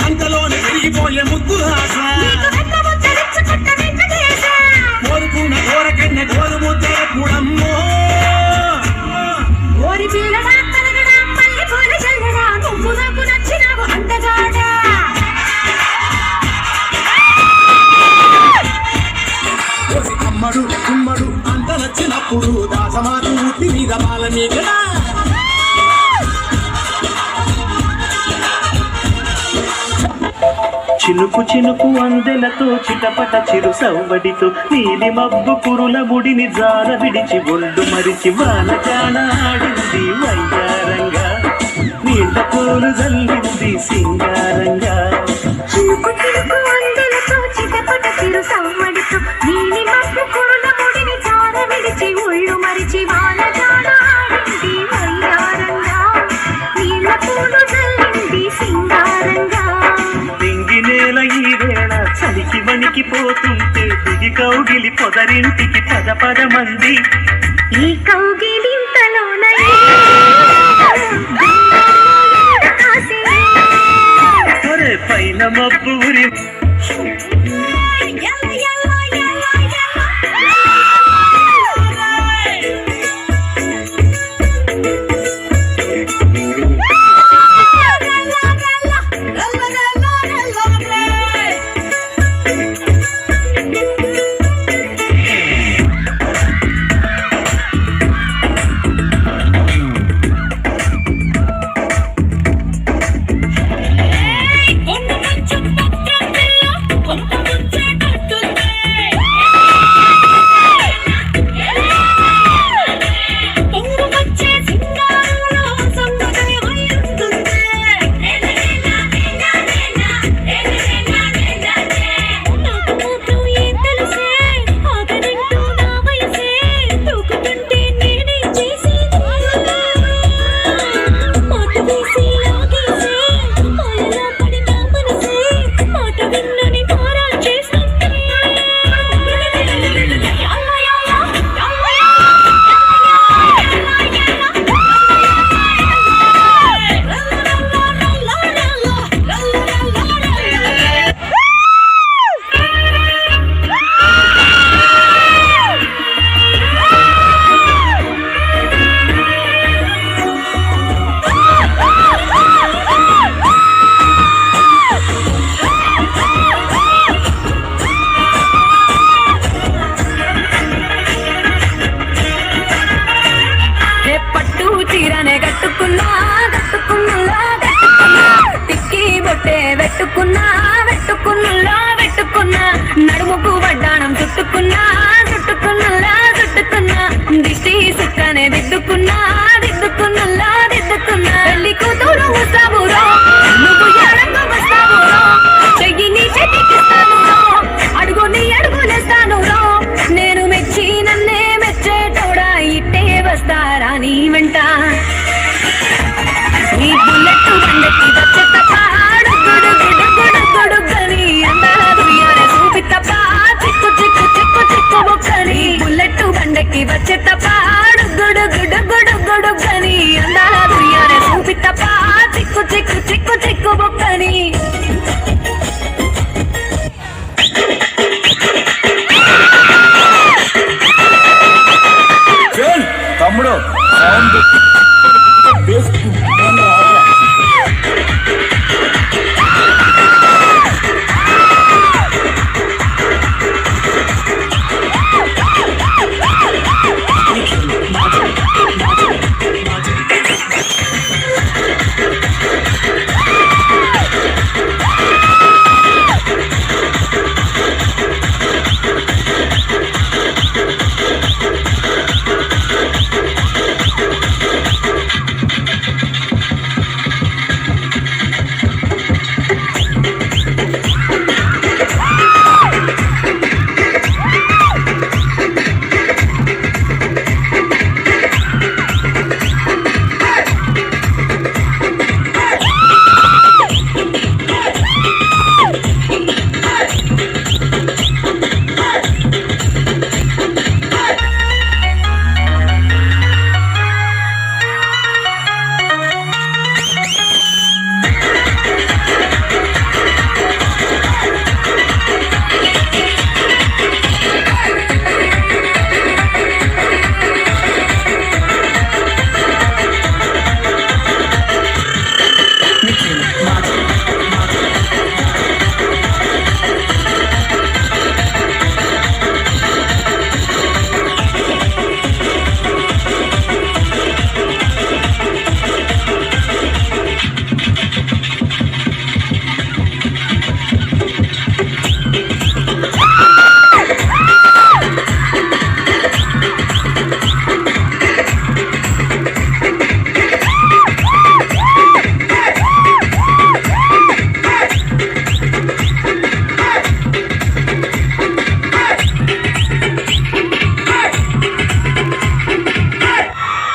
అంతలోనే పెరిగిపోయే ముద్దు ఆశ కోరుకున్న కోరకన్న కోరు ముద్ద కూడమ్మో ఓరి పిల్లడా తనగడా మళ్ళీ పూల చల్లడా నువ్వు నాకు నచ్చినావు అంతగాడా అమ్మడు కుమ్మడు అంత నచ్చినప్పుడు దాసమాను ఊటి మీద బాల మీగడా చినుకు చినుకు అందెలతో చిటపట చిరు సవ్వడితో నీలి మబ్బు కురుల ముడిని జార విడిచి ఒళ్ళు మరిచి వానకాన ఆడింది వయ్యారంగా నీళ్ళ పూలు జల్లింది సింగారంగా చినుకు చినుకు అందెలతో చిటపట చిరు సవ్వడితో నీలి మబ్బు కురుల ముడిని జార విడిచి ఒళ్ళు మరిచి వానకాన ఆడింది వయ్యారంగా నీళ్ళ పూలు జల్లింది సింగారంగా ఈ వేళ చలికి వణికిపోతుంటే దిగి కౌగిలి పొదరింటికి పద పద మంది ఈ కౌగిలింతలోన పైన మబ్బు ఊరి నడుముకు వడ్డాణం చుట్టుకున్నా దిష్టి సుక్కనే దిద్దుకున్నా పెళ్లి కూతురు వస్తావురో నువ్వు ఎడంగా వస్తావురో చెయ్యి నీ చేతికిస్తానురో అడుగుని అడుగులేస్తానురో నేను మెచ్చి నన్నే మెచ్చేటోడా ఇట్టే వస్తారా నీ వెంట నీ బుల్లెట్ బండకి వచ్చే తప్ప గుడుగుడుగుడుగుడుగని అందరూ ఎర చూపి తప్ప చిక్కు బొక్కని బుల్లెట్ బండకి వచ్చే తప్ప